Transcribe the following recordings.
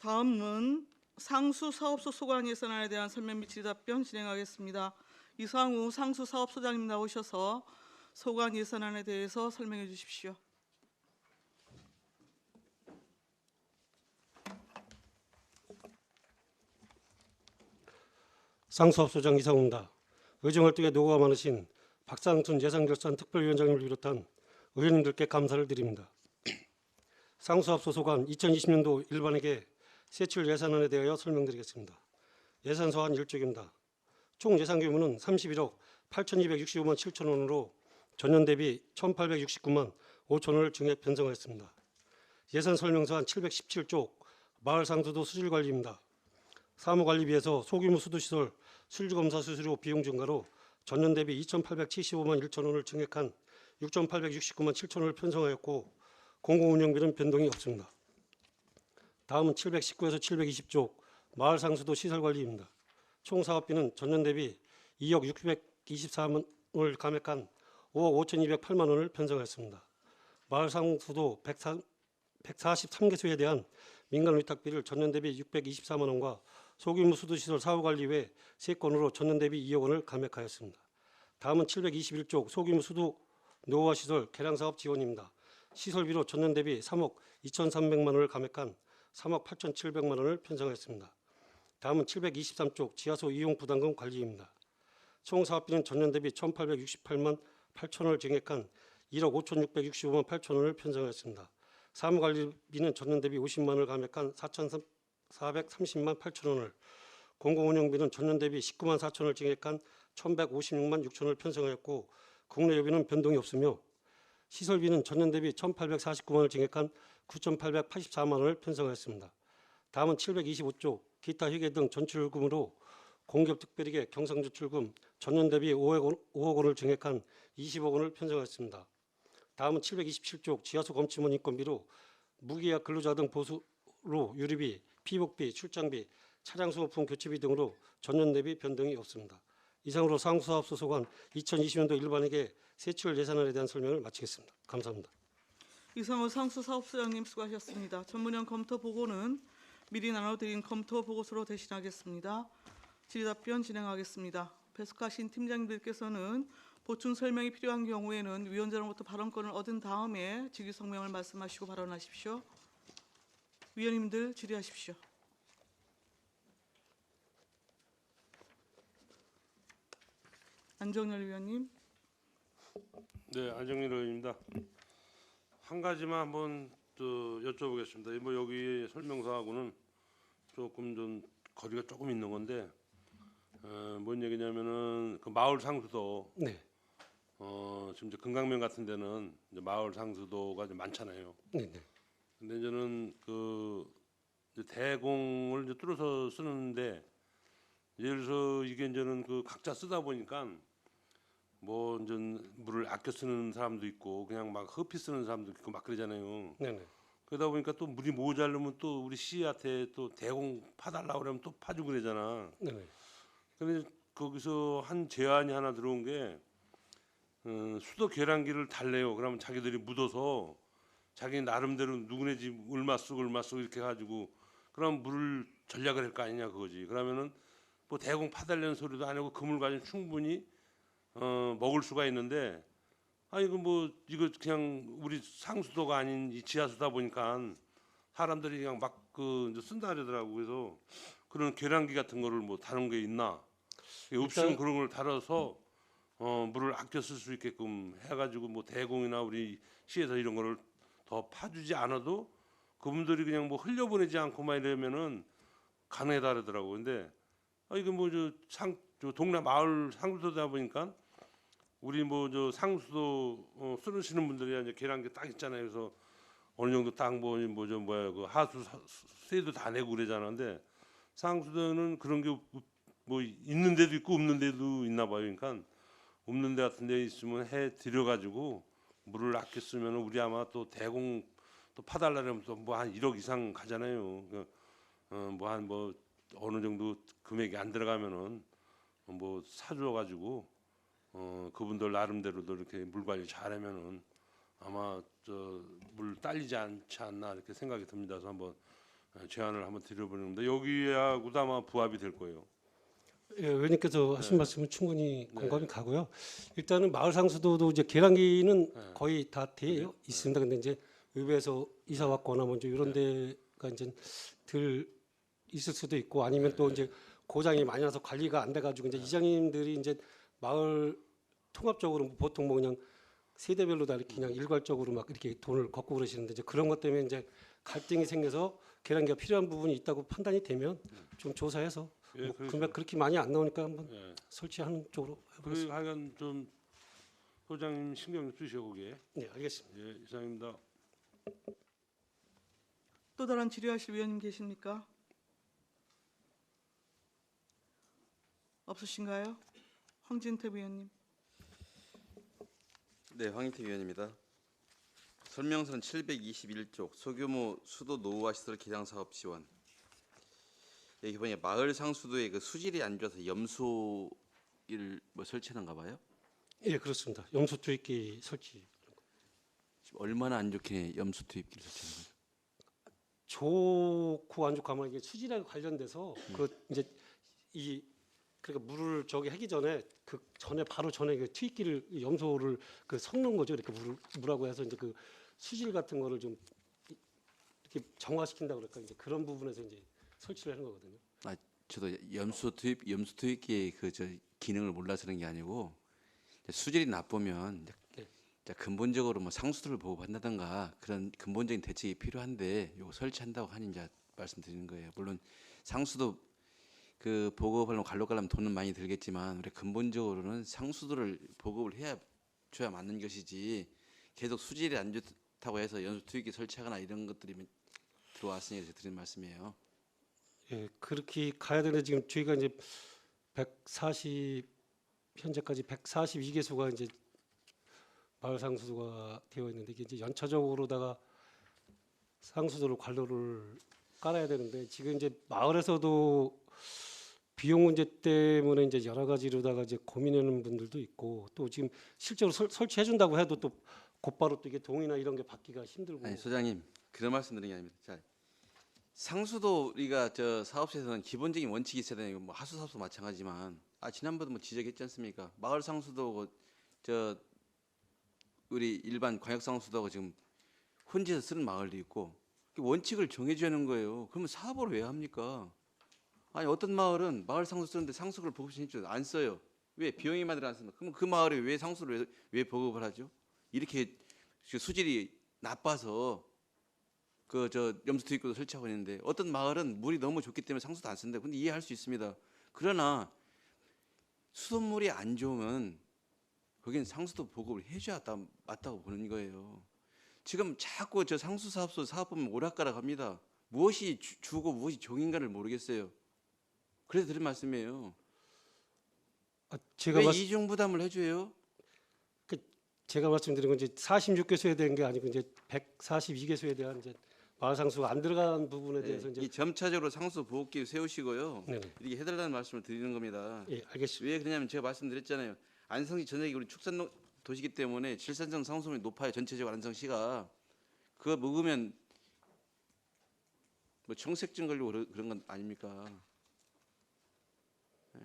다음은 상수사업소 소관 예산안에 대한 설명 및 질의답변 진행하겠습니다. 이상우 상수사업소장님 나오셔서 소관 예산안에 대해서 설명해 주십시오. 상수업소장 이상우입니다. 의정활동에 노고가 많으신 박상순 예산결산 특별위원장님을 비롯한 의원님들께 감사를 드립니다. 상수업소 소관 2020년도 일반회계 세출 예산안에 대하여 설명드리겠습니다. 예산 소관 1쪽입니다. 총 예산 규모는 31억 8,265만 7천 원으로 전년 대비 1,869만 5천 원을 증액 편성하였습니다. 예산 설명서한 717쪽 마을 상수도 수질 관리입니다. 사무관리비에서 소규모 수도시설 술주검사 수수료 비용 증가로 전년 대비 2,875만 1천 원을 증액한 6,869만 7천 원을 편성하였고 공공운영비는 변동이 없습니다. 다음은 719에서 720쪽 마을 상수도 시설관리입니다. 총 사업비는 전년 대비 2억 624만 원을 감액한 5억 5,208만 원을 편성하였습니다. 마을 상수도 143개소에 대한 민간 위탁비를 전년 대비 624만 원과 소규모 수도시설 사후관리 외 3건으로 전년 대비 2억 원을 감액하였습니다. 다음은 721쪽 소규모 수도 노후화시설 개량사업 지원입니다. 시설비로 전년 대비 3억 2,300만 원을 감액한 3억 8,700만 원을 편성하였습니다. 다음은 723쪽 지하수 이용 부담금 관리입니다. 총 사업비는 전년 대비 1,868만 8천 원을 증액한 1억 5,665만 8천 원을 편성하였습니다. 사무관리비는 전년 대비 50만 원을 감액한 430만 8천 원을, 공공운영비는 전년 대비 19만 4천 원을 증액한 1,156만 6천 원을 편성하였고 국내 여비는 변동이 없으며 시설비는 전년 대비 1,849만 원을 증액한 9,884만 원을 편성하였습니다. 다음은 725쪽 기타 회계 등 전출금으로 공기업특별회계 경상저출금 전년 대비 5억 원을 증액한 20억 원을 편성하였습니다. 다음은 727쪽 지하수 검침원 인건비로 무계약 근로자 등 보수로 유류비, 피복비, 출장비, 차량 수거품 교체비 등으로 전년 대비 변동이 없습니다. 이상으로 상수사업소 소관 2020년도 일반회계 세출 예산안에 대한 설명을 마치겠습니다. 감사합니다. 이상우 상수사업소장님 수고하셨습니다. 전문형 검토 보고는 미리 나눠드린 검토 보고서로 대신하겠습니다. 질의답변 진행하겠습니다. 배석하신 팀장님들께서는 보충 설명이 필요한 경우에는 위원장으로부터 발언권을 얻은 다음에 질의 성명을 말씀하시고 발언하십시오. 위원님들 질의하십시오. 안정열 위원님. 네, 안정열 의원입니다. 한 가지만 한번 또 여쭤보겠습니다. 뭐 여기 설명서하고는 조금 좀 거리가 조금 있는 건데, 뭔 얘기냐면은 그 마을 상수도, 네. 지금 이제 금강면 같은 데는 이제 마을 상수도가 좀 많잖아요. 네. 근데 저는 그 이제 대공을 이제 뚫어서 쓰는데, 예를 들어서 이게 이제는 그 각자 쓰다 보니까 뭐 이제 물을 아껴 쓰는 사람도 있고 그냥 막 허피 쓰는 사람도 있고 막 그러잖아요. 네. 그러다 보니까 또 물이 모자르면 또 우리 시한테 또 대공 파달라고 그러면 또 파주고 그러잖아. 네. 그래서 거기서 한 제안이 하나 들어온 게 수도 계량기를 달래요. 그러면 자기들이 묻어서 자기 나름대로 누구네 집 얼마 쓰고 이렇게 해가지고 그럼 물을 전략을 할 거 아니냐 그거지. 그러면은 뭐 대공 파달라는 소리도 안 하고 그 물 가지고 충분히 먹을 수가 있는데, 이거 뭐 이거 그냥 우리 상수도가 아닌 이 지하수다 보니까 사람들이 그냥 막 그 쓴다 그러더라고. 그래서 그런 계량기 같은 거를 뭐 다른 게 있나? 없으면 그런 걸 달아서 물을 아껴 쓸 수 있게끔 해가지고 뭐 대공이나 우리 시에서 이런 거를 더 파주지 않아도 그분들이 그냥 뭐 흘려보내지 않고만 이러면은 가능하다 그러더라고. 근데 이거 뭐 저 동네 마을 상수도다 보니까 우리 뭐 저 상수도 쓰시는 분들이 이제 계량기 딱 있잖아요. 그래서 어느 정도 딱 뭐저 뭐야 그 하수 세도 다 내고 그러잖아. 근데 상수도는 그런 게 뭐 있는 데도 있고 없는 데도 있나 봐요. 그러니까 없는 데 같은 데 있으면 해 드려 가지고 물을 아껴 쓰면 우리 아마 또 대공 또 파달라면 또 뭐 한 1억 이상 가잖아요. 뭐 한 뭐 어느 정도 금액이 안 들어가면은 뭐 사줘 가지고 그분들 나름대로도 이렇게 물 관리 잘하면은 아마 저 물 딸리지 않지 않나 이렇게 생각이 듭니다. 그래서 한번 제안을 한번 드려보는 겁니다. 여기하고도 아마 부합이 될 거예요. 예, 의원님께서 하신 네. 말씀은 충분히 네. 공감이 가고요. 일단은 마을 상수도도 이제 계량기는 네. 거의 다 돼 네. 있습니다. 근데 이제 의회에서 이사 왔거나 먼저 이런 데가 이제 덜 있을 수도 있고 아니면 또 이제 고장이 많이 나서 관리가 안 돼가지고 이제 이장님들이 이제 마을 통합적으로 보통 뭐 그냥 세대별로 다 이렇게 그냥 일괄적으로 막 이렇게 돈을 걷고 그러시는데 이제 그런 것 때문에 이제 갈등이 생겨서 계량기가 필요한 부분이 있다고 판단이 되면 좀 조사해서 예, 뭐 그래서- 금액 그렇게 많이 안 나오니까 한번 예. 설치하는 쪽으로 그 해보겠습니다. 하여간 좀 소장님 신경 좀 쓰시오 거기에. 네, 알겠습니다. 예, 이상입니다. 또 다른 질의하실 위원님 계십니까? 없으신가요? 황진태 위원님. 네, 황인태 위원입니다. 설명서는 721쪽 소규모 수도 노후화 시설 개량 사업 지원. 여기 보니까 마을 상수도에 그 수질이 안 좋아서 염소를 뭐 설치하는가 봐요. 예, 그렇습니다. 염소 투입기 설치 지금 얼마나 안 좋게 염소 투입기를 설치하는 거죠? 좋고 안 좋고 아마 이게 수질하고 관련돼서 그 이제 이 그러니까 물을 저기 하기 전에 그 전에 바로 전에 그 투입기를 염소를 그 섞는 거죠. 이렇게 물하고 해서 이제 그 수질 같은 거를 좀 이렇게 정화시킨다 그럴까 이제 그런 부분에서 이제 설치를 하는 거거든요. 저도 염소 투입기의 그 저 기능을 몰라서 그런 게 아니고 이제 수질이 나쁘면 네. 이제 근본적으로 뭐 상수도를 보호한다든가 그런 근본적인 대책이 필요한데 요거 설치한다고 하니 이제 말씀드리는 거예요. 물론 상수도 그 보급하려면 갈록갈라면 돈은 많이 들겠지만 우리 근본적으로는 상수도를 보급을 해야 줘야 맞는 것이지 계속 수질이 안 좋다고 해서 연수 투입기 설치하거나 이런 것들이 들어왔으니 제가 드리는 말씀이에요. 예, 그렇게 가야 되는데 지금 저희가 이제 140 현재까지 142개소가 이제 마을 상수도가 되어 있는데 이게 이제 연차적으로다가 상수도를 관로를 깔아야 되는데 지금 이제 마을에서도 비용 문제 때문에 이제 여러 가지로다가 이제 고민하는 분들도 있고 또 지금 실제로 설치해 준다고 해도 또 곧바로 또 이게 동의나 이런 게 받기가 힘들고 아니 소장님 그런 말씀 드리는 게 아닙니다. 자, 상수도 우리가 저 사업소에서는 기본적인 원칙이 있어야 되는 뭐 하수 사업소 마찬가지지만 지난번도 뭐 지적했지 않습니까? 마을 상수도 저 우리 일반 광역 상수도하고 지금 혼재해서 쓰는 마을도 있고 원칙을 정해줘야 하는 거예요. 그러면 사업을 왜 합니까? 아니 어떤 마을은 마을 상수 쓰는데 상수를 보급시켜 안 써요. 왜 비용이 많이 안 쓴다? 그럼 그 마을에 왜 상수를 왜 보급을 하죠? 이렇게 수질이 나빠서 그 저 염수 투입구도 설치하고 있는데 어떤 마을은 물이 너무 좋기 때문에 상수도 안 쓴다. 근데 이해할 수 있습니다. 그러나 수돗물이 안 좋으면 거기는 상수도 보급을 해줘야 맞다고 보는 거예요. 지금 자꾸 저 상수 사업소 사업 보면 오락가락 합니다. 무엇이 주고 무엇이 종인가를 모르겠어요. 그래서 드린 말씀이에요. 제가 왜 이중 부담을 해줘요? 제가 말씀드린 건 이제 46개소에 대한 게 아니고 이제 142개소에 대한 이제 마을 상수가 안 들어간 부분에 대해서 이제 이 점차적으로 상수 보호기 세우시고요. 네네. 이렇게 해달라는 말씀을 드리는 겁니다. 예, 알겠습니다. 왜 그러냐면 제가 말씀드렸잖아요. 안성시 전역이 우리 축산 도시기 때문에 질산성 상수물이 높아요. 전체적으로 안성시가 그거 먹으면 뭐 청색증 걸리고 그런 건 아닙니까? 네?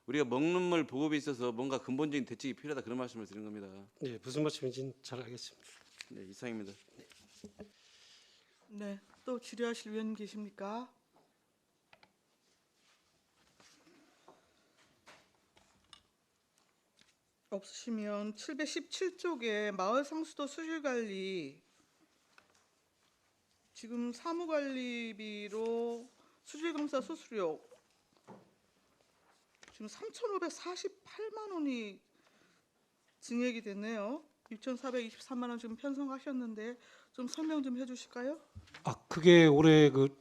우리가 먹는 물 보급에 있어서 뭔가 근본적인 대책이 필요하다 그런 말씀을 드리는 겁니다. 네, 무슨 말씀인지는 잘 알겠습니다. 네, 이상입니다. 네, 또 질의하실 위원님 계십니까? 없으시면 717쪽에 마을 상수도 수질 관리 지금 사무관리비로 수질검사 수수료 지금 3,548만 원이 증액이 됐네요. 6,423만 원 지금 편성하셨는데 좀 설명 좀 해주실까요? 그게 올해 그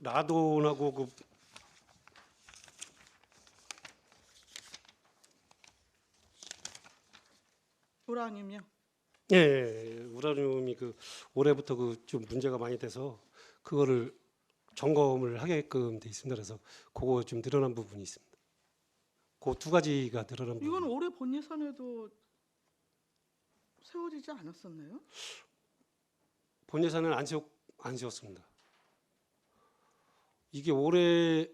라돈하고 그 우라늄이요. 예, 우라늄이 그 올해부터 그 좀 문제가 많이 돼서 그거를 점검을 하게끔 돼 있습니다. 그래서 그거 좀 늘어난 부분이 있습니다. 그 두 가지가 늘어난 부분. 이건 올해 본 예산에도 세워지지 않았었나요? 본 예산은 안 세웠습니다. 이게 올해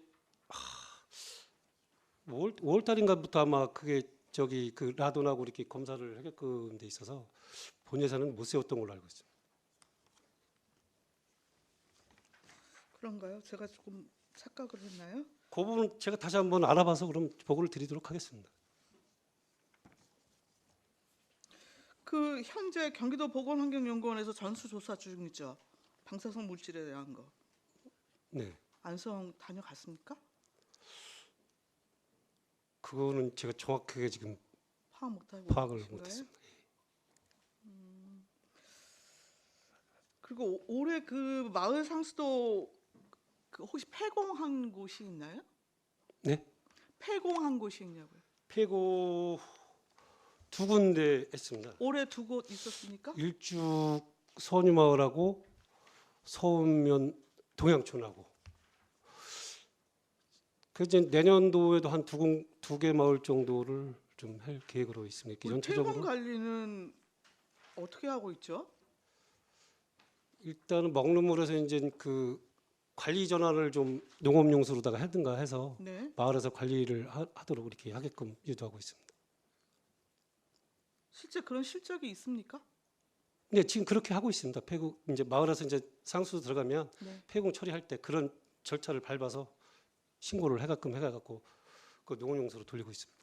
5월 달인가부터 아마 그게 저기 그 라돈하고 이렇게 검사를 하게끔 돼 있어서 본 예산은 못 세웠던 걸로 알고 있습니다. 그런가요? 제가 조금 착각을 했나요? 그 부분 제가 다시 한번 알아봐서 그럼 보고를 드리도록 하겠습니다. 그 현재 경기도 보건환경연구원에서 전수조사 중이죠. 방사성 물질에 대한 거. 네, 안성 다녀갔습니까? 그거는 제가 정확하게 지금 파악 못하고 파악을 계신 거예요? 못했습니다. 그리고 올해 그 마을 상수도 그 혹시 폐공한 곳이 있나요? 네, 폐공한 곳이 있냐고요? 폐고 2군데 했습니다. 올해 2곳 있었습니까? 일주 선유마을하고 서운면 동양촌하고. 그 이제 내년도에도 한 2개 마을 정도를 좀 할 계획으로 있습니다. 우리 전체적으로 폐공 관리는 어떻게 하고 있죠? 일단은 먹는 물에서 이제 그 관리 전환을 좀 농업용수로다가 하든가 해서 네. 마을에서 관리를 하도록 이렇게 하게끔 유도하고 있습니다. 실제 그런 실적이 있습니까? 네, 지금 그렇게 하고 있습니다. 폐공 이제 마을에서 이제 상수 들어가면 네. 폐공 처리할 때 그런 절차를 밟아서 신고를 해갖고 그 농업용수로 돌리고 있습니다.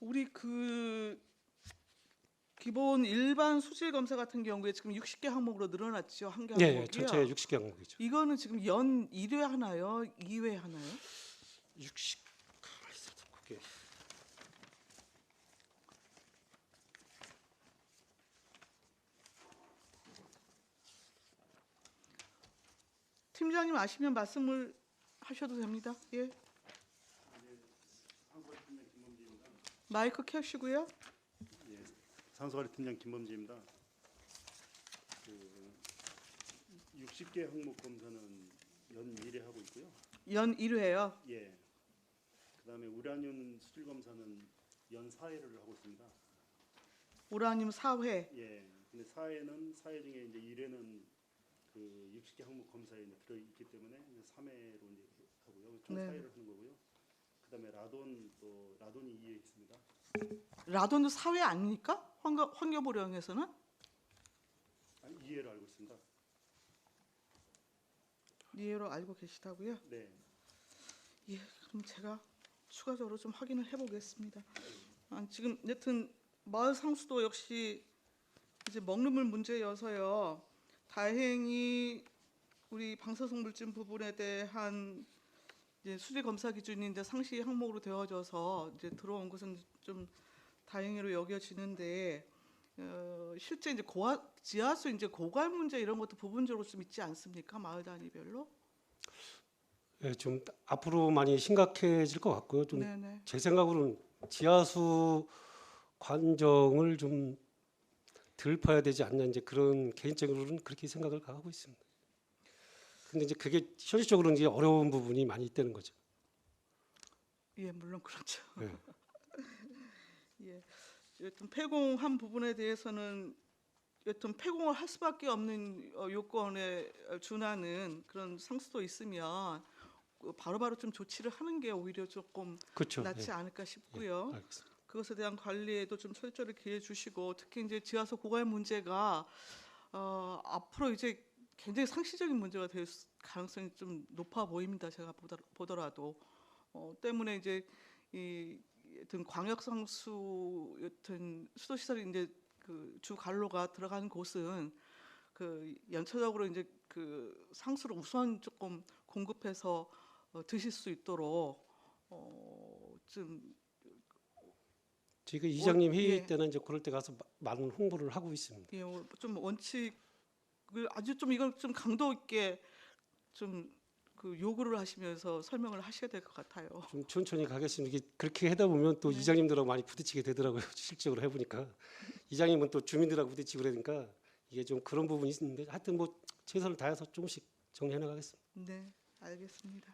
우리 그 기본 일반 수질 검사 같은 경우에 지금 60개 항목으로 늘어났죠. 한 개 네, 항목이요. 전체 60개 항목이죠. 이거는 지금 연 1회 하나요? 2회 하나요? 60 가만히 있어도 그게 팀장님 아시면 말씀을 하셔도 됩니다. 예. 마이크 켜시고요. 상수관리팀장 김범지입니다. 그 60개 항목 검사는 연 1회 하고 있고요. 연 1회요. 예. 그다음에 우라늄 수질 검사는 연 4회를 하고 있습니다. 오라님 4회. 예. 근데 4회 중에 이제 1회는 그 60개 항목 검사에 이제 들어 있기 때문에 3회로 이제 하고요. 총 네. 4회를 하는 거고요. 그다음에 라돈이 2회 있습니다. 라돈도 4회 아닙니까? 환경보령에서는? 아니 2회로 알고 있습니다. 이해로 알고 계시다고요? 네. 예, 그럼 제가 추가적으로 좀 확인을 해보겠습니다. 지금 여튼 마을 상수도 역시 이제 먹는 물 문제여서요. 다행히 우리 방사성 물질 부분에 대한 이제 수질 검사 기준이 이제 상시 항목으로 되어져서 이제 들어온 것은 좀 다행히로 여겨지는데 실제 이제 지하수 이제 고갈 문제 이런 것도 부분적으로 좀 있지 않습니까? 마을 단위별로? 예, 좀 앞으로 많이 심각해질 것 같고요. 좀 네네. 제 생각으로는 지하수 관정을 좀 덜 파야 되지 않냐 이제 그런 개인적으로는 그렇게 생각을 하고 있습니다. 근데 이제 그게 현실적으로는 이제 어려운 부분이 많이 있다는 거죠. 예, 물론 그렇죠. 네. 예, 여튼 폐공한 부분에 대해서는 여튼 폐공을 할 수밖에 없는 요건에 준하는 그런 상수도 있으면 바로바로 좀 조치를 하는 게 오히려 조금 그렇죠. 낫지 예, 않을까 싶고요. 알겠습니다. 그것에 대한 관리에도 좀 철저히 기해 주시고 특히 이제 지하수 고갈 문제가 앞으로 이제 굉장히 상시적인 문제가 될 가능성이 좀 높아 보입니다. 제가 보더라도 때문에 이제 이 여튼 광역상수 여튼 수도시설이 이제 그 주 관로가 들어가는 곳은 그 연차적으로 이제 그 상수를 우선 조금 공급해서 드실 수 있도록 좀 지금 이장님 회의 예. 때는 이제 그럴 때 가서 많은 홍보를 하고 있습니다. 예, 좀 원칙을 아주 좀 이걸 좀 강도 있게 좀 그 요구를 하시면서 설명을 하셔야 될 것 같아요. 좀 천천히 가겠습니다. 이게 그렇게 하다 보면 또 네. 이장님들하고 많이 부딪히게 되더라고요. 실적으로 해보니까 이장님은 또 주민들하고 부딪히고 그러니까 이게 좀 그런 부분이 있는데 하여튼 뭐 최선을 다해서 조금씩 정리해 나가겠습니다. 네, 알겠습니다.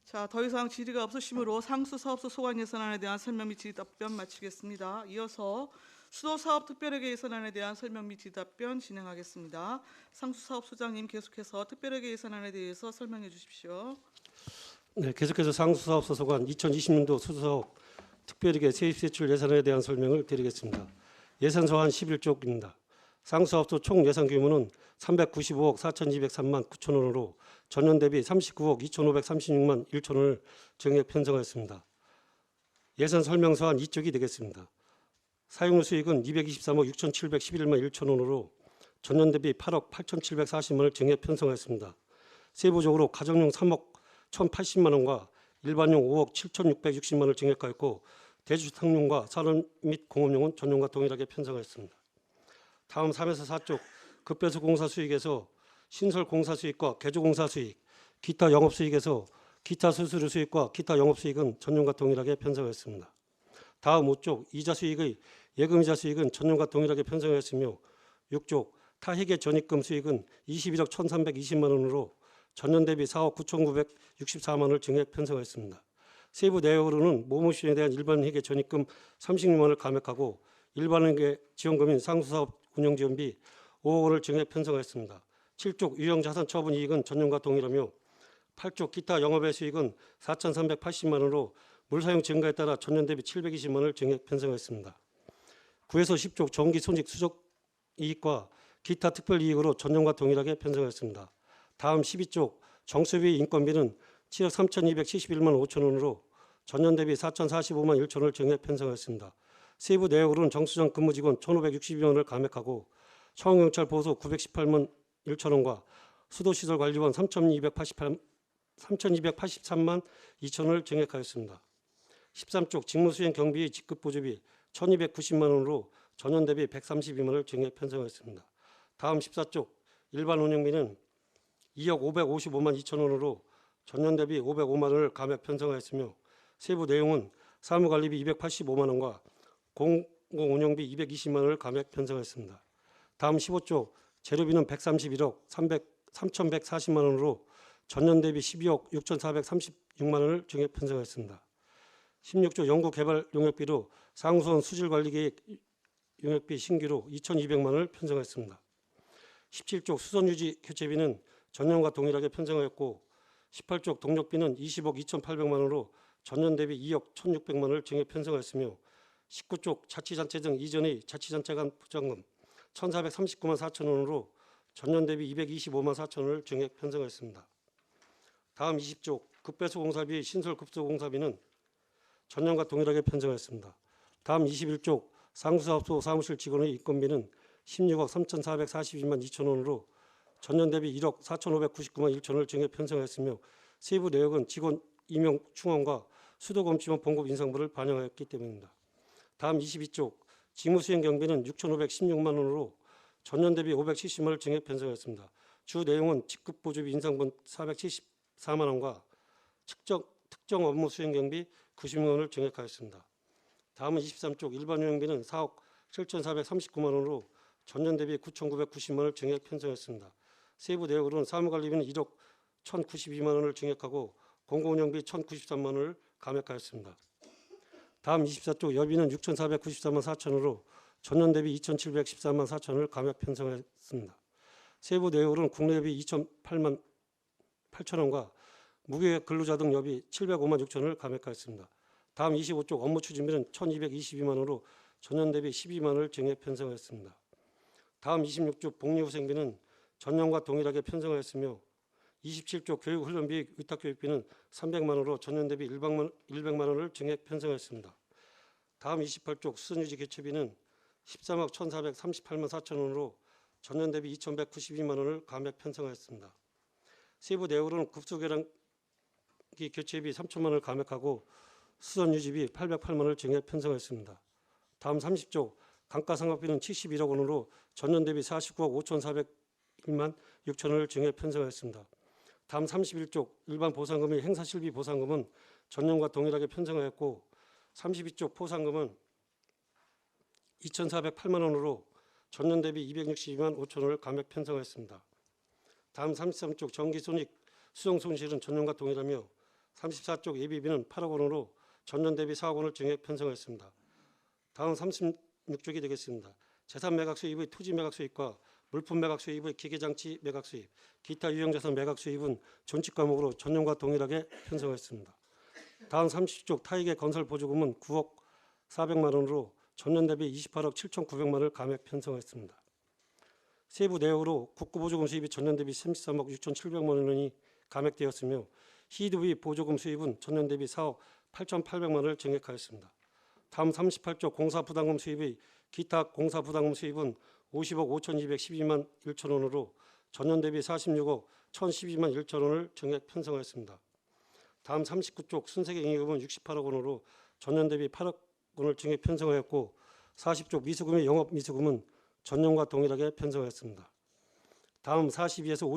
자, 더 이상 질의가 없으시므로 상수 사업소 소관 예산안에 대한 설명 및 질의 답변 마치겠습니다. 이어서 수도사업 특별회계 예산안에 대한 설명 및 질답변 진행하겠습니다. 상수사업소장님 계속해서 특별회계 예산안에 대해서 설명해 주십시오. 네, 계속해서 상수사업 소속한 2020년도 수도사업 특별회계 세입세출 예산에 대한 설명을 드리겠습니다. 예산 소환 11조입니다. 상수사업소 총 예산 규모는 395억 4,203만 9천 원으로 전년 대비 39억 2,536만 1천 원을 정액 편성하였습니다. 예산 설명 소환 2쪽이 되겠습니다. 사용료 수익은 223억 6,711만 1천 원으로 전년 대비 8억 8,740만 원을 정액 편성하였습니다. 세부적으로 가정용 3억 1,080만 원과 일반용 5억 7,660만 원을 정액하였고 대주택용과 산업 및 공업용은 전년과 동일하게 편성하였습니다. 다음 3에서 4쪽 급배수 공사 수익에서 신설 공사 수익과 개조 공사 수익, 기타 영업 수익에서 기타 수수료 수익과 기타 영업 수익은 전년과 동일하게 편성하였습니다. 다음 5쪽 이자 수익의 예금이자 수익은 전년과 동일하게 편성하였으며 6쪽 타회계 전입금 수익은 21억 1,320만 원으로 전년 대비 4억 9,964만 원을 정액 편성하였습니다. 세부 내역으로는 모모시에 대한 일반 회계 전입금 36만 원을 감액하고 일반 회계 지원금인 상수사업 운영지원비 5억 원을 정액 편성하였습니다. 7쪽 유형자산 처분 이익은 전년과 동일하며 8쪽 기타 영업외 수익은 4,380만 원으로 물사용 증가에 따라 전년 대비 720만 원을 정액 편성하였습니다. 9에서 10쪽 정기 손익 수적 이익과 기타 특별 이익으로 전년과 동일하게 편성하였습니다. 다음 12쪽 정수비 인건비는 7억 3,271만 5천 원으로 전년 대비 4,045만 1천 원을 정액 편성하였습니다. 세부 내역으로는 정수장 근무직원 1,562만 원을 감액하고 청원경찰 보수 918만 1천 원과 수도시설 관리원 3,283만 2천 원을 정액하였습니다. 13쪽 직무수행 경비 직급 보조비 1,290만 원으로 전년 대비 132만 원을 정액 편성하였습니다. 다음 14쪽 일반 운영비는 2억 555만 2천 원으로 전년 대비 505만 원을 감액 편성하였으며 세부 내용은 사무관리비 285만 원과 공공운영비 220만 원을 감액 편성하였습니다. 다음 15쪽 재료비는 131억 3,140만 원으로 전년 대비 12억 6,436만 원을 정액 편성하였습니다. 16조 연구개발 용역비로 상수원 수질관리계획 용역비 신규로 2,200만 원을 편성하였습니다. 17쪽 수선유지 교체비는 전년과 동일하게 편성하였고 18쪽 동력비는 20억 2,800만 원으로 전년 대비 2억 1,600만 원을 정액 편성하였으며 19쪽 자치단체 등 이전의 자치단체 간 부담금 1,439만 4천 원으로 전년 대비 225만 4천 원을 정액 편성하였습니다. 다음 20쪽 급배수 공사비 신설 급수 공사비는 전년과 동일하게 편성하였습니다. 다음 21쪽 상수사업소 사무실 직원의 인건비는 16억 3,442만 2천 원으로 전년 대비 1억 4,599만 1천 원을 정액 편성하였으며 세부 내역은 직원 임용 충원과 수도검침원 봉급 인상분을 반영하였기 때문입니다. 다음 22쪽 직무수행 경비는 6,516만 원으로 전년 대비 570만 원을 정액 편성하였습니다. 주 내용은 직급 보조비 인상분 474만 원과 특정 업무 수행 경비 90만 원을 정액하였습니다. 다음은 23쪽 일반 운영비는 4억 7,439만 원으로 전년 대비 9,990만 원을 정액 편성했습니다. 세부 내역으로는 사무관리비는 1억 1,092만 원을 정액하고 공공운영비 1,093만 원을 감액하였습니다. 다음 24쪽 여비는 6,494만 4천 원으로 전년 대비 2,714만 4천 원을 감액 편성했습니다. 세부 내역으로는 국내여비 2,008만 8천 원과 무계획 근로자 등 여비 705만 6천 원을 감액하였습니다. 다음 25쪽 업무 추진비는 1,222만 원으로 전년 대비 12만 원을 정액 편성하였습니다. 다음 26쪽 복리후생비는 전년과 동일하게 편성하였으며 27쪽 교육훈련비 위탁교육비는 300만 원으로 전년 대비 100만 원을 정액 편성하였습니다. 다음 28쪽 수선유지 교체비는 13억 1,438만 4천 원으로 전년 대비 2,192만 원을 감액 편성하였습니다. 세부 내역으로는 급수계량기 교체비 3천만 원을 감액하고 수선유지비 808만 원을 정액 편성하였습니다. 다음 30쪽 감가상각비는 71억 원으로 전년 대비 49억 5,401만 6천 원을 정액 편성하였습니다. 다음 31쪽 일반 보상금의 행사실비 보상금은 전년과 동일하게 편성하였고 32쪽 포상금은 2,408만 원으로 전년 대비 262만 5천 원을 감액 편성하였습니다. 다음 33쪽 전기손익 수정손실은 전년과 동일하며 34쪽 예비비는 8억 원으로 전년 대비 4억 원을 정액 편성하였습니다. 다음 56쪽이 되겠습니다. 재산 매각 수입의 토지 매각 수입과 물품 매각 수입의 기계장치 매각 수입, 기타 유형자산 매각 수입은 존칙 과목으로 전년과 동일하게 편성했습니다. 다음 30쪽 타익의 건설 보조금은 9억 400만 원으로 전년 대비 28억 7,900만 원을 감액 편성했습니다. 세부 내역으로 국고보조금 수입이 전년 대비 33억 6,700만 원이 감액되었으며 히드비 보조금 수입은 전년 대비 4억 8,800만 원을 증액하였습니다. 다음 38쪽 공사부담금 수입의 기타 공사부담금 수입은 50억 5,212만 1천 원으로 전년 대비 46억 1,012만 1천 원을 증액 편성하였습니다. 다음 39쪽 순세경이금은 68억 원으로 전년 대비 8억 원을 증액 편성하였고 40쪽 미수금의 영업 미수금은 전년과 동일하게 편성하였습니다. 다음 42에서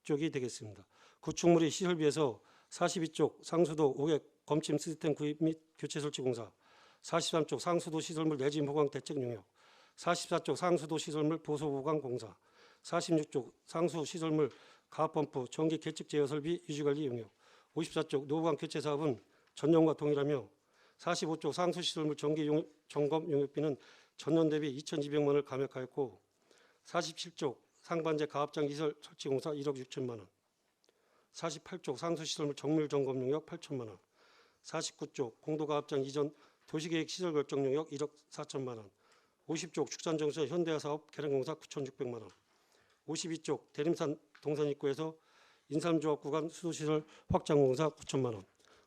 55쪽이 되겠습니다. 구축물의 시설비에서 42쪽 상수도 5개 검침 시스템 구입 및 교체 설치 공사, 43쪽 상수도 시설물 내진 보강 대책 용역, 44쪽 상수도 시설물 보수 보강 공사, 46쪽 상수 시설물 가압펌프 전기 계측 제어 설비 유지 관리 용역, 54쪽 노후관 교체 사업은 전년과 동일하며 45쪽 상수 시설물 정기 점검 용역비는 전년 대비 2,200만 원을 감액하였고 47쪽 상반제 가압장 이설 설치 공사 1억 6천만 원, 48쪽 상수 시설물 정밀 점검 용역 8천만 원, 49쪽 공도가압장 이전 도시계획 시설 결정 용역 1억 4천만 원, 50쪽 축산정수의 현대화 사업 개량공사 9,600만 원, 52쪽 대림산 동산 입구에서 인삼조합 구간 수도시설 확장 공사 9천만 원,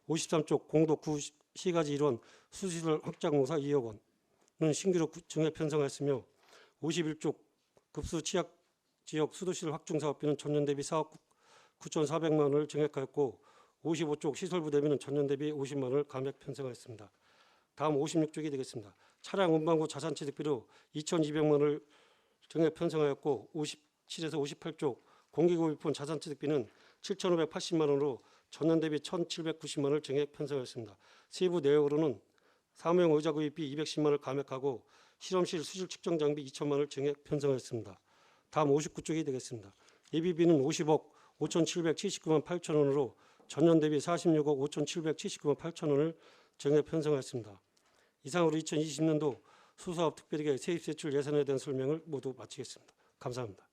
53쪽 공도 구 시가지 일원 수도시설 확장 공사 2억 원은 신규로 증액 편성하였으며 51쪽 급수 취약 지역 수도시설 확충 사업비는 전년 대비 4억 9,400만 원을 증액하였고 55쪽 시설부 대비는 전년 대비 50만 원을 감액 편성하였습니다. 다음 56쪽이 되겠습니다. 차량 운반구 자산취득비로 2,200만 원을 증액 편성하였고 57에서 58쪽 공기구입폰 자산취득비는 7,580만 원으로 전년 대비 1,790만 원을 증액 편성하였습니다. 세부 내역으로는 사무용 의자 구입비 210만 원을 감액하고 실험실 수질 측정 장비 2천만 원을 증액 편성하였습니다. 다음 59쪽이 되겠습니다. 예비비는 50억 5,779만 8천 원으로 전년 대비 46억 5,779만 8천 원을 증액 편성하였습니다. 이상으로 2020년도 수사업 특별회계 세입세출 예산에 대한 설명을 모두 마치겠습니다. 감사합니다.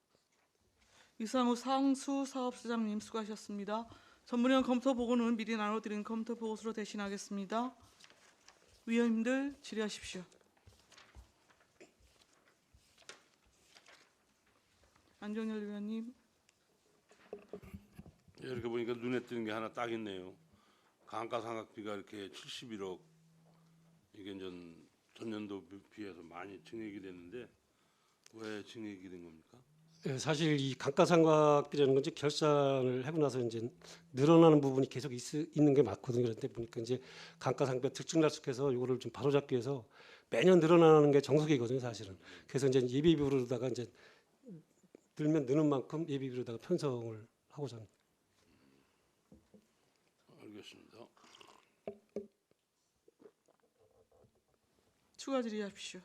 이상우 상수사업시장님 수고하셨습니다. 전문위원 검토 보고는 미리 나눠드린 검토 보고서로 대신하겠습니다. 위원님들 질의하십시오. 안정열 위원님. 예, 이렇게 보니까 눈에 띄는 게 하나 딱 있네요. 감가상각비가 이렇게 71억 이게 전년도 비해서 많이 증액이 됐는데 왜 증액이 된 겁니까? 예, 사실 이 감가상각비라는 건 이제 결산을 하고 나서 이제 늘어나는 부분이 계속 있는 게 맞거든요. 그런데 보니까 이제 감가상각비가 들쭉날쭉해서 이거를 좀 바로잡기 위해서 매년 늘어나는 게 정석이거든요, 사실은. 그래서 이제 예비비로다가 이제 늘면 느는 만큼 예비비로다가 편성을 하고자 합니다. 알겠습니다. 추가 질의하십시오.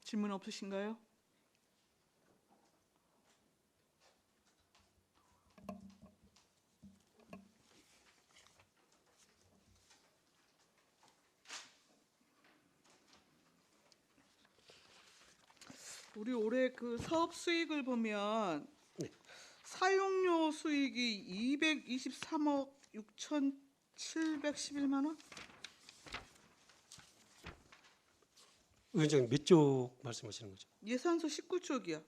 질문 없으신가요? 우리 올해 그 사업 수익을 보면 사용료 수익이 223억 6,711만 원? 위원장님 몇 쪽 말씀하시는 거죠? 예산서 19쪽이야.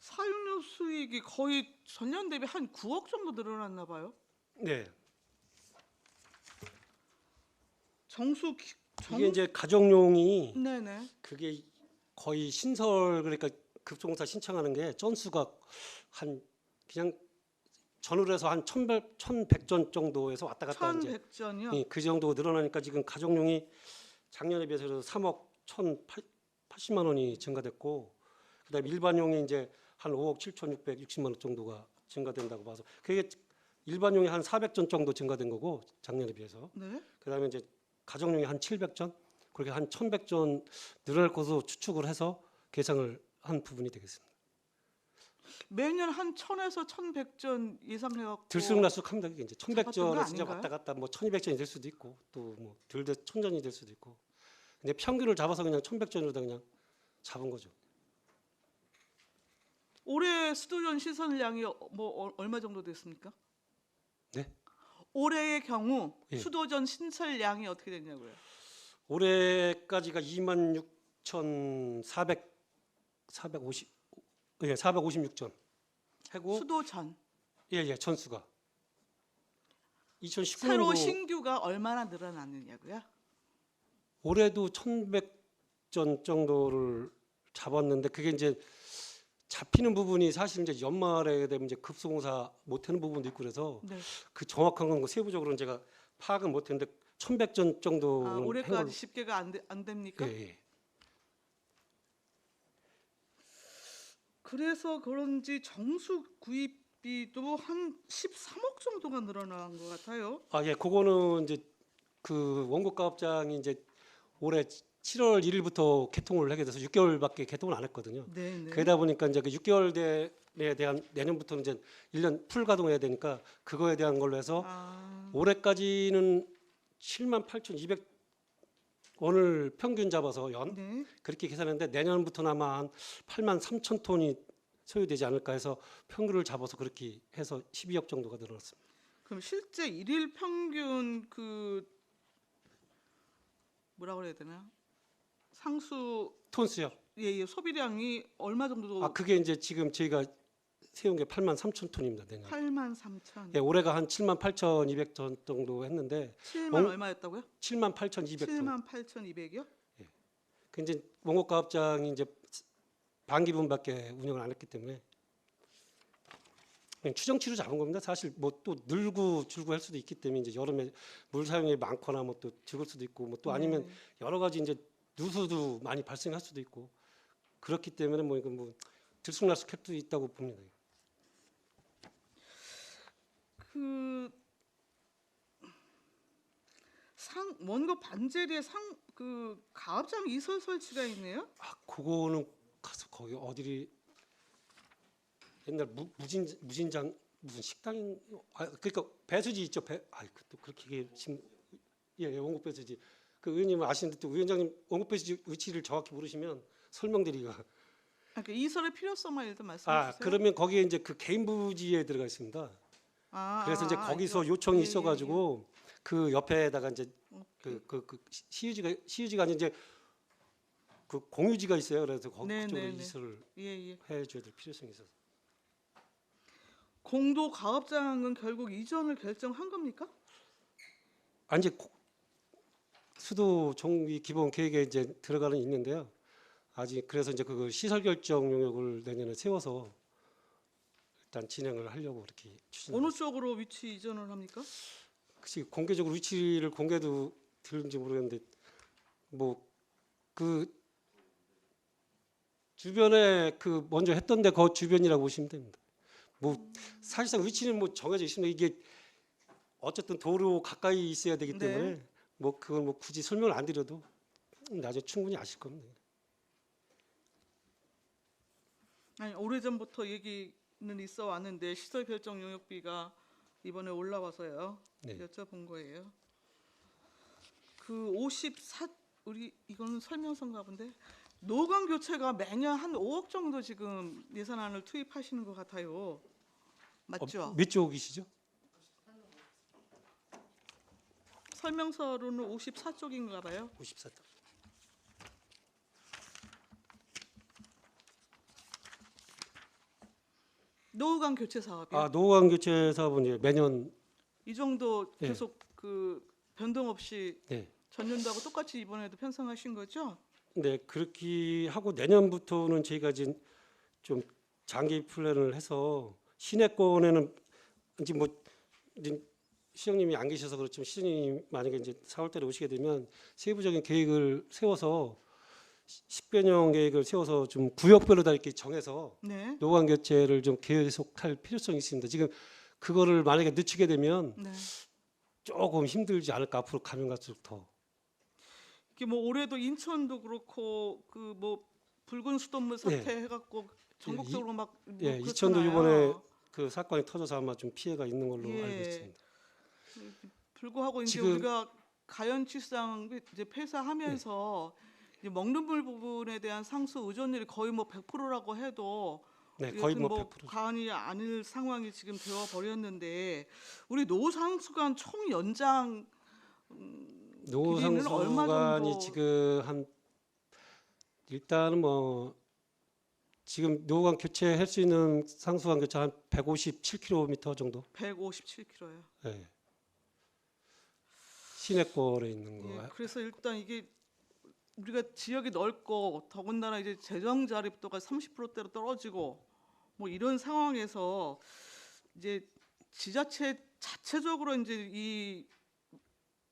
사용료 수익이 거의 전년 대비 한 9억 정도 늘어났나 봐요. 네. 정 이게 이제 가정용이 네네. 그게 거의 신설 그러니까 급속공사 신청하는 게 건수가 한 그냥 전후로 해서 한 1,100전 정도에서 왔다 갔다 이제 1,100전이요. 예, 그 정도 늘어나니까 지금 가정용이 작년에 비해서 3억 1,080만 원이 증가됐고 그다음에 일반용이 이제 한 5억 7,660만 원 정도가 증가된다고 봐서 그게 일반용이 한 400전 정도 증가된 거고 작년에 비해서 네. 그다음에 이제 가정용이 한 700전 그렇게 한 1,100전 늘어날 것으로 추측을 해서 계상을 한 부분이 되겠습니다. 매년 한 1000에서 1100전 예상해갖고 들쑥날쑥합니다. 그게 이제 잡았던 거 1100전에서 이제 아닌가요? 왔다 갔다 뭐 1200전이 될 수도 있고 또뭐 덜돼 1000전이 될 수도 있고. 근데 평균을 잡아서 그냥 1100전으로 그냥 잡은 거죠. 올해 수도전 시설량이 얼마 정도 됐습니까? 네? 올해의 경우 예. 수도전 신설량이 어떻게 됐냐고요? 올해까지가 26,450 예, 456전 하고 수도전 예, 전수가 새로 2019년도 신규가 얼마나 늘어났느냐고요? 올해도 1,100전 정도를 잡았는데 그게 이제 잡히는 부분이 사실 이제 연말에 되면 이제 급수공사 못하는 부분도 있고 그래서 네. 그 정확한 건 세부적으로는 제가 파악은 못했는데 1,100전 정도는 아, 한 걸로. 올해까지 집계가 안 됩니까? 예, 예. 그래서 그런지 정수 구입비도 한 13억 정도가 늘어난 것 같아요. 아, 예, 그거는 이제 그 원고 가업장이 이제 올해 7월 1일부터 개통을 하게 돼서 6개월밖에 개통을 안 했거든요. 네, 네. 그러다 보니까 이제 그 6개월에 대한 내년부터는 이제 1년 풀 가동해야 되니까 그거에 대한 걸로 해서 아, 올해까지는 78,200원을 평균 잡아서 연 네. 그렇게 계산했는데 내년부터는 아마 한 83,000톤이 소요되지 않을까 해서 평균을 잡아서 그렇게 해서 12억 정도가 늘어났습니다. 그럼 실제 일일 평균 그 뭐라고 그래야 되나? 상수 톤수요. 예, 소비량이 얼마 정도? 아, 그게 이제 지금 저희가 세운 게 83,000톤입니다. 내년. 83,000. 예, 올해가 한 78,200톤 정도 했는데 7만 얼마였다고요? 78,200톤. 78,200이요? 그 이제 원고 가업장이 이제 반기분밖에 운영을 안 했기 때문에 그냥 추정치로 잡은 겁니다. 사실 뭐 또 늘고 줄고 할 수도 있기 때문에 이제 여름에 물 사용이 많거나 뭐 또 적을 수도 있고 뭐 또 아니면 네. 여러 가지 이제 누수도 많이 발생할 수도 있고 그렇기 때문에 뭐 이거 뭐 들쑥날쑥할 수도 있다고 봅니다. 그 원고 반제리에 그 가압장 이설 설치가 있네요. 아, 그거는 가서 거기 어디를 옛날 무진장 무슨 식당 그러니까 배수지 있죠. 또 그렇게 지금 예, 원고 배수지. 그 의원님 아시는데 또 위원장님 원고 배수지 위치를 정확히 모르시면 설명드리기가 그러니까 이설의 필요성만 일단 말씀해 주세요. 그러면 거기에 이제 그 개인 부지에 들어가 있습니다. 그래서 이제 거기서 이거. 요청이 예, 있어가지고 그 옆에다가 이제 오케이. 그 시유지가 아닌 이제 그 공유지가 있어요. 그래서 거기 네, 그쪽으로 네, 네. 이설을 예. 해줘야 될 필요성이 있어서. 공도 가압장은 결국 이전을 결정한 겁니까? 아니 이제 수도 정비 기본 계획에 이제 들어가는 있는데요. 아직 그래서 이제 그 시설 결정 용역을 내년에 세워서 일단 진행을 하려고 그렇게 추진하고 어느 있습니다. 쪽으로 위치 이전을 합니까? 혹시 공개적으로 위치를 공개도 들은지 모르겠는데 뭐 그 주변에 그 먼저 했던 데 그 주변이라고 보시면 됩니다. 뭐 사실상 위치는 뭐 정해져 있습니다. 이게 어쨌든 도로 가까이 있어야 되기 네. 때문에 뭐 그건 뭐 굳이 설명을 안 드려도 나중에 충분히 아실 겁니다. 아니 오래전부터 얘기는 있어 왔는데 시설 결정 용역비가 이번에 올라와서요. 네. 여쭤본 거예요. 그 54 우리 이거는 설명서인가 본데 노관 교체가 매년 한 5억 정도 지금 예산안을 투입하시는 것 같아요. 맞죠? 몇 쪽이시죠? 설명서로는 54쪽인가 봐요. 54쪽. 노후관 교체 사업이요. 아, 노후관 교체 사업은 이제 매년 이 정도 네. 계속 그 변동 없이 네. 전년도하고 똑같이 이번에도 편성하신 거죠? 네, 그렇게 하고 내년부터는 저희가 지금 좀 장기 플랜을 해서 시내권에는 이제 뭐 이제 시장님이 안 계셔서 그렇지만 시장님 만약에 이제 4월달에 오시게 되면 세부적인 계획을 세워서 10여 년 계획을 세워서 좀 구역별로 다 이렇게 정해서 네. 노관 교체를 좀 계속할 필요성이 있습니다. 지금 그거를 만약에 늦추게 되면 네. 조금 힘들지 않을까 앞으로 가면 갈수록 더. 이게 뭐 올해도 인천도 그렇고 그 뭐 붉은 수돗물 사태 네. 해갖고 전국적으로 막 예, 뭐 이천도 그렇잖아요. 이번에 그 사건이 터져서 아마 좀 피해가 있는 걸로 예. 알고 있습니다. 불구하고 이제 지금- 우리가 가연치상 이제 폐사하면서 이제 먹는 물 부분에 대한 상수 의존율이 거의 뭐 100%라고 해도 네, 거의 여튼 뭐 100%. 과언이 아닐 상황이 지금 되어 버렸는데 우리 노상수간 총 연장 길이는 얼마 노상수간이 정도? 지금 한 일단은 뭐 지금 노관 교체할 수 있는 상수간 교체 한 157km 정도. 157km예요. 예. 시내권에 있는 거. 예, 그래서 일단 이게 우리가 지역이 넓고 더군다나 이제 재정 자립도가 30%대로 떨어지고 뭐 이런 상황에서 이제 지자체 자체적으로 이제 이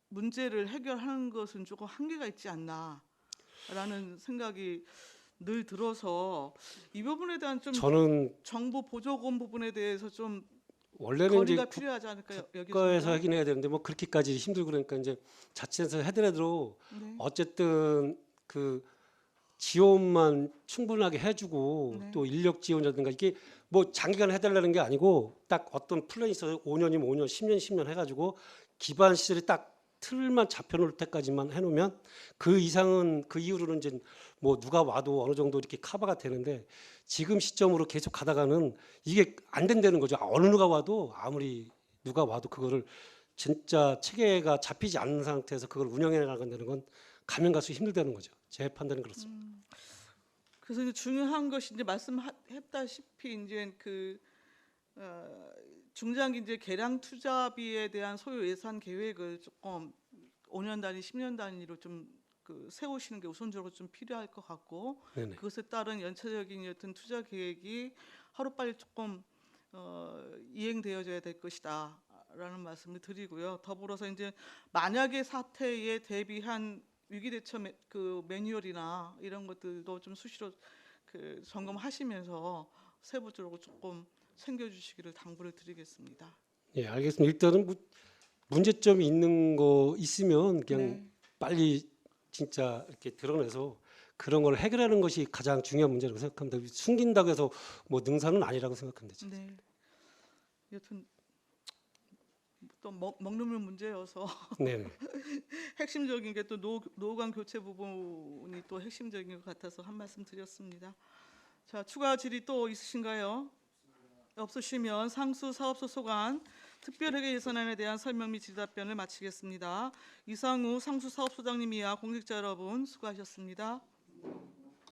문제를 해결하는 것은 조금 한계가 있지 않나라는 생각이 늘 들어서 이 부분에 대한 좀 저는 정부 보조금 부분에 대해서 좀 원래는 이제 거리가 필요하지 않을까 국가에서 여기서 하긴 해야 되는데 뭐 그렇게까지 힘들고 그러니까 이제 자체에서 해더라도 네. 어쨌든 그 지원만 충분하게 해주고 네. 또 인력 지원이라든가 이게 뭐 장기간 해달라는 게 아니고 딱 어떤 플랜이 있어서 5년이면 5년, 10년 해가지고 기반 시설이 딱 틀만 잡혀놓을 때까지만 해놓으면 그 이상은 그 이후로는 이제 뭐 누가 와도 어느 정도 이렇게 커버가 되는데 지금 시점으로 계속 가다가는 이게 안 된다는 거죠. 어느 누가 와도 아무리 누가 와도 그거를 진짜 체계가 잡히지 않는 상태에서 그걸 운영해 나간다는 건 가면 갈수록 힘들다는 거죠. 제 판단은 그렇습니다. 그래서 이제 중요한 것이 이제 말씀했다시피 이제 그 중장기 이제 개량 투자비에 대한 소요 예산 계획을 조금 5년 단위, 10년 단위로 좀 그 세우시는 게 우선적으로 좀 필요할 것 같고 네네. 그것에 따른 연체적인 여튼 투자 계획이 하루빨리 조금 이행되어져야 될 것이다라는 말씀을 드리고요. 더불어서 이제 만약의 사태에 대비한 위기 대처 그 매뉴얼이나 이런 것들도 좀 수시로 그 점검하시면서 세부적으로 조금 챙겨주시기를 당부를 드리겠습니다. 예, 알겠습니다. 일단은 문제점이 있는 거 있으면 그냥 네. 빨리 진짜 이렇게 드러내서 그런 걸 해결하는 것이 가장 중요한 문제라고 생각합니다. 숨긴다고 해서 뭐 능사는 아니라고 생각합니다. 네. 여튼 또 먹는 물 문제여서 네. 핵심적인 게 또 노후관 교체 부분이 또 핵심적인 것 같아서 한 말씀 드렸습니다. 자, 추가 질의 또 있으신가요? 없으시면 상수 사업소 소관 특별회계 예산안에 대한 설명 및 질의답변을 마치겠습니다. 이상우 상수 사업소장님이야 공직자 여러분 수고하셨습니다.